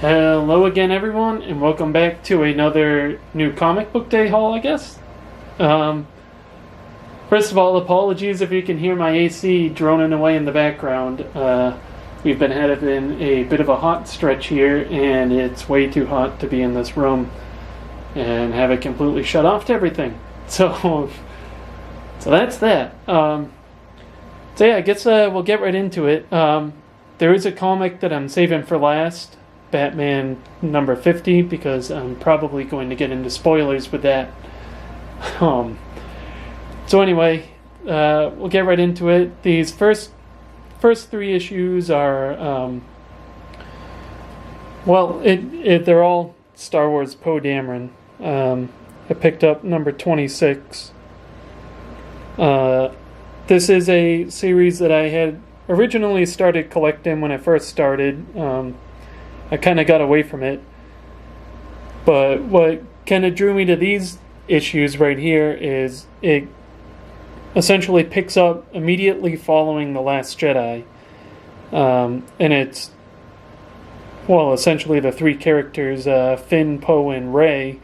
Hello again, everyone, and welcome back to another new comic book day haul, I guess. Um, First of all, apologies if you can hear my AC droning away in the background. We've been having a bit of a hot stretch here, and it's way too hot to be in this room and have it completely shut off to everything. So that's that. I guess we'll get right into it. There is a comic that I'm saving for last. Batman number 50, because I'm probably going to get into spoilers with that. So anyway, we'll get right into it. These first three issues are, they're all Star Wars Poe Dameron. I picked up number 26. This is a series that I had originally started collecting when I first started. I kind of got away from it. But what kind of drew me to these issues right here is it essentially picks up immediately following The Last Jedi. And it's, essentially the three characters, Finn, Poe, and Rey,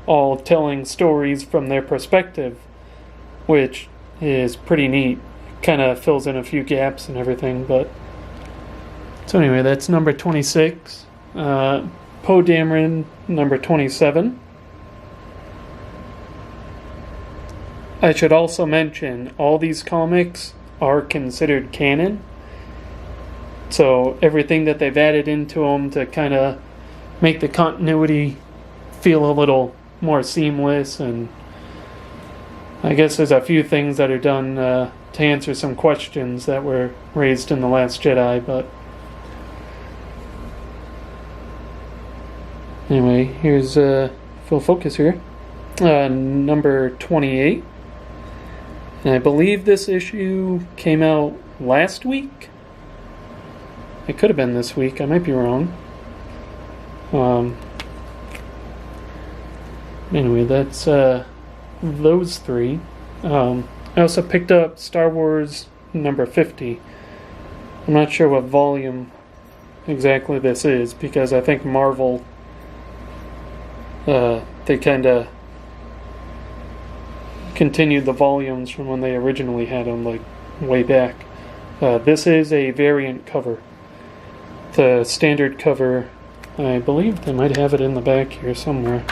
all telling stories from their perspective, which is pretty neat. Kind of fills in a few gaps and everything, but... So anyway, that's number 26. Poe Dameron, number 27. I should also mention, all these comics are considered canon. So everything that they've added into them to kind of make the continuity feel a little more seamless. And I guess there's a few things that are done to answer some questions that were raised in The Last Jedi, but... Anyway, here's full focus here. Number 28. And I believe this issue came out last week. It could have been this week. I might be wrong. Anyway, that's those three. I also picked up Star Wars number 50. I'm not sure what volume exactly this is, because I think Marvel... they kind of continued the volumes from when they originally had them, like, way back. This is a variant cover. The standard cover, I believe they might have it in the back here somewhere.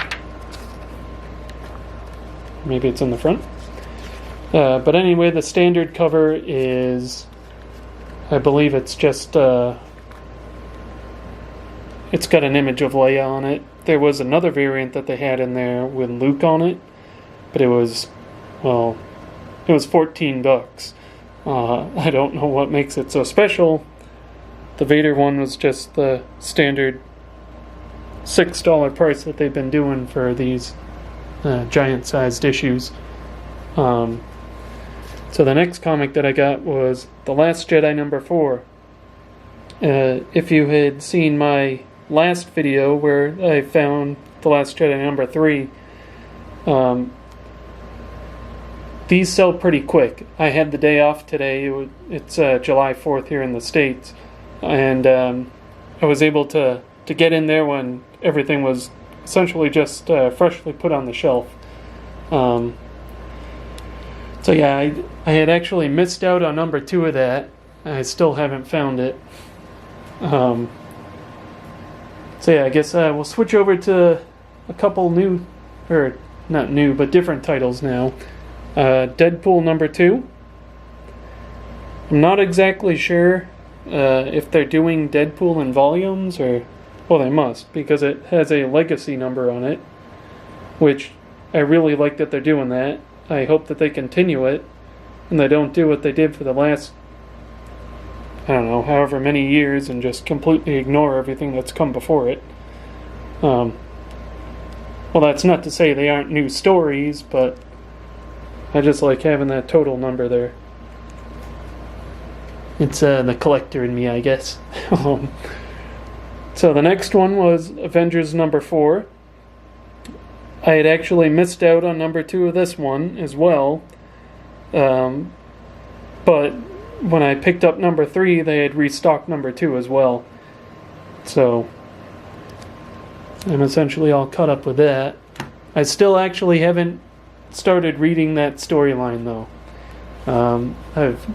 Maybe it's in the front. But anyway, the standard cover is, I believe it's just, it's got an image of Leia on it. There was another variant that they had in there with Luke on it, but it was $14. I don't know what makes it so special. The Vader one was just the standard $6 price that they've been doing for these giant-sized issues. So the next comic that I got was The Last Jedi number 4. If you had seen my last video where I found The Last Jedi number 3, these sell pretty quick. I had the day off today. It's July 4th here in the States, and I was able to get in there when everything was essentially just freshly put on the shelf. I had actually missed out on number 2 of that. I still haven't found it. I guess we'll switch over to a couple new, or not new, but different titles now. Deadpool number 2. I'm not exactly sure if they're doing Deadpool in volumes, or... Well, they must, because it has a legacy number on it, which I really like that they're doing that. I hope that they continue it, and they don't do what they did for the last, I don't know, however many years, and just completely ignore everything that's come before it. That's not to say they aren't new stories, but I just like having that total number there. It's the collector in me, I guess. So the next one was Avengers number 4. I had actually missed out on number 2 of this one as well. But when I picked up number 3, they had restocked number 2 as well. So I'm essentially all caught up with that. I still actually haven't started reading that storyline, though. I've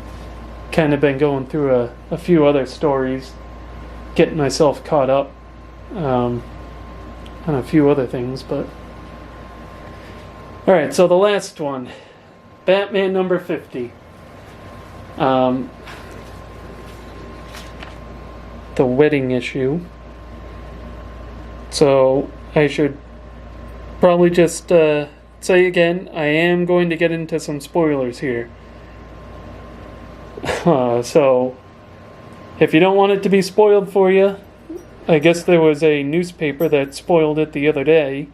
kind of been going through a few other stories, getting myself caught up on a few other things, but... Alright, so the last one. Batman number 50. The wedding issue. So, I should probably just say again, I am going to get into some spoilers here. So, if you don't want it to be spoiled for you, I guess there was a newspaper that spoiled it the other day.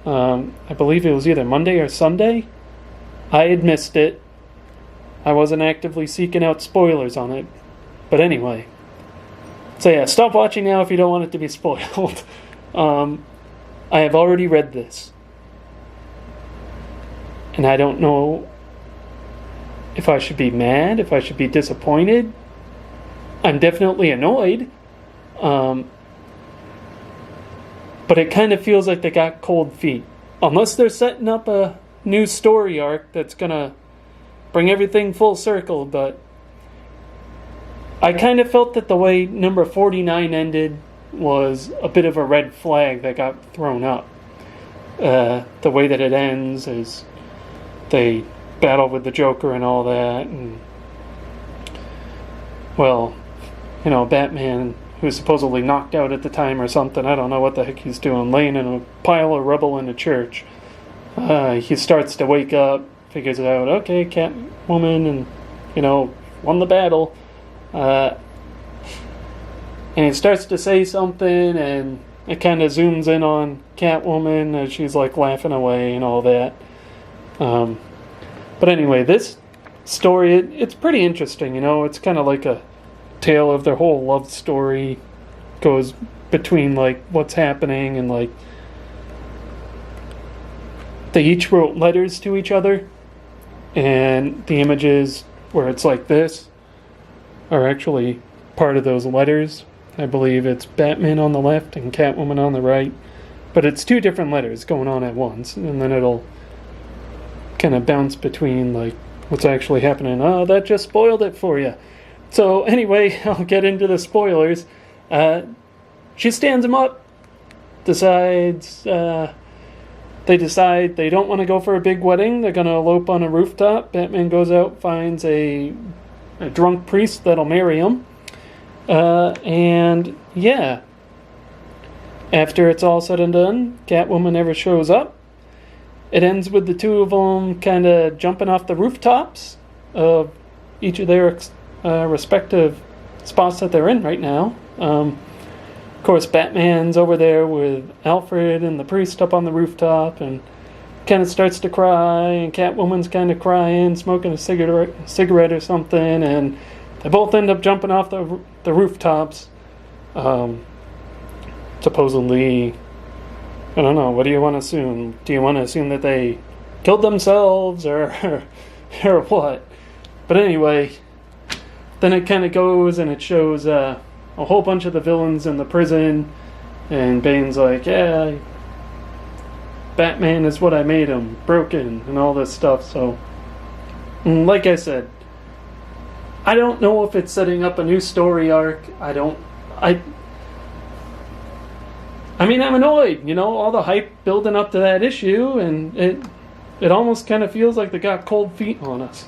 I believe it was either Monday or Sunday. I had missed it. I wasn't actively seeking out spoilers on it. But anyway. So yeah, stop watching now if you don't want it to be spoiled. I have already read this. And I don't know if I should be mad, if I should be disappointed. I'm definitely annoyed. But it kind of feels like they got cold feet. Unless they're setting up a new story arc that's gonna bring everything full circle, but I kind of felt that the way number 49 ended was a bit of a red flag that got thrown up. The way that it ends is they battle with the Joker and all that, and well, you know, Batman, who was supposedly knocked out at the time or something, I don't know what the heck he's doing, laying in a pile of rubble in a church. He starts to wake up, figures out, okay, Catwoman, and, you know, won the battle. And he starts to say something, and it kind of zooms in on Catwoman as she's, like, laughing away and all that. But anyway, this story, it's pretty interesting, you know, it's kind of like a tale of their whole love story. Goes between, like, what's happening and, like, they each wrote letters to each other, and the images where it's like this are actually part of those letters. I believe it's Batman on the left and Catwoman on the right, but it's two different letters going on at once, and then it'll kind of bounce between, like, what's actually happening. Oh, that just spoiled it for you. So anyway, I'll get into the spoilers. She stands him up, decides they decide they don't want to go for a big wedding. They're going to elope on a rooftop. Batman goes out, finds a drunk priest that'll marry him. And yeah, after it's all said and done, Catwoman never shows up. It ends with the two of them kind of jumping off the rooftops of each of their respective spots that they're in right now. Of course, Batman's over there with Alfred and the priest up on the rooftop and kind of starts to cry, and Catwoman's kind of crying, smoking a cigarette or something, and they both end up jumping off the rooftops. Supposedly, I don't know, what do you want to assume? Do you want to assume that they killed themselves or what? But anyway, then it kind of goes and it shows a whole bunch of the villains in the prison, and Bane's like, yeah, Batman is what I made him, broken, and all this stuff. So, like I said, I don't know if it's setting up a new story arc. I mean, I'm annoyed, you know, all the hype building up to that issue, and it almost kind of feels like they got cold feet on us.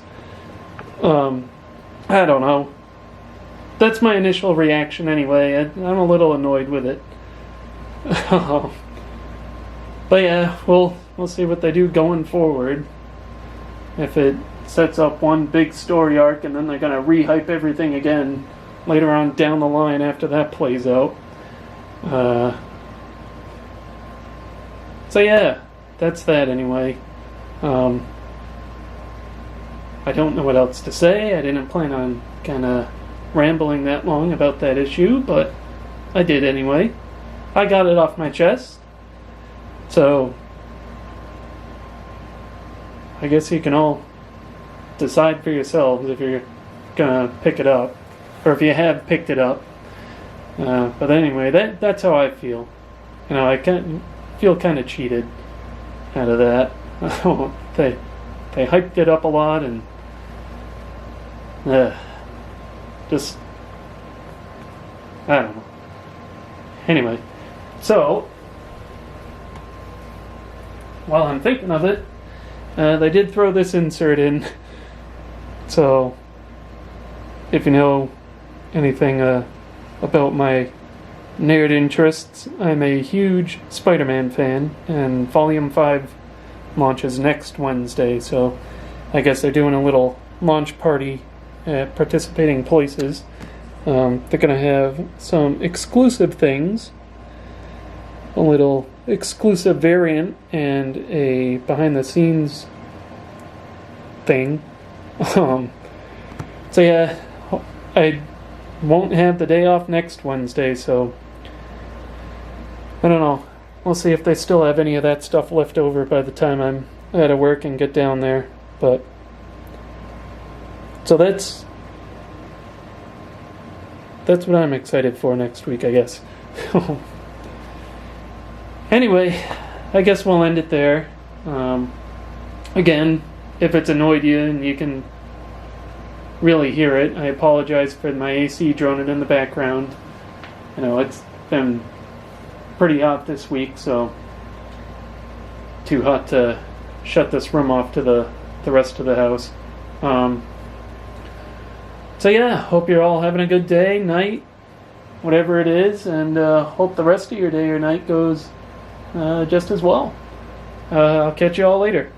I don't know. That's my initial reaction anyway. I'm a little annoyed with it. But yeah, we'll see what they do going forward. If it sets up one big story arc and then they're going to re-hype everything again later on down the line after that plays out. So yeah, that's that anyway. I don't know what else to say. I didn't plan on kind of rambling that long about that issue, but I did anyway. I got it off my chest. So I guess you can all decide for yourselves if you're gonna pick it up, or if you have picked it up. But anyway, that's how I feel. I feel kind of cheated out of that. they hyped it up a lot, and just, I don't know. Anyway, so while I'm thinking of it, they did throw this insert in. So if you know anything about my nerd interests, I'm a huge Spider-Man fan, and Volume 5 launches next Wednesday, so I guess they're doing a little launch party at participating places. They're going to have some exclusive things, a little exclusive variant, and a behind-the-scenes thing. So yeah, I won't have the day off next Wednesday, so I don't know. We'll see if they still have any of that stuff left over by the time I'm out of work and get down there. But so that's what I'm excited for next week, I guess. Anyway, I guess we'll end it there. Again, if it's annoyed you and you can really hear it, I apologize for my AC droning in the background. It's been pretty hot this week, so too hot to shut this room off to the rest of the house. So yeah, hope you're all having a good day, night, whatever it is, and hope the rest of your day or night goes just as well. I'll catch you all later.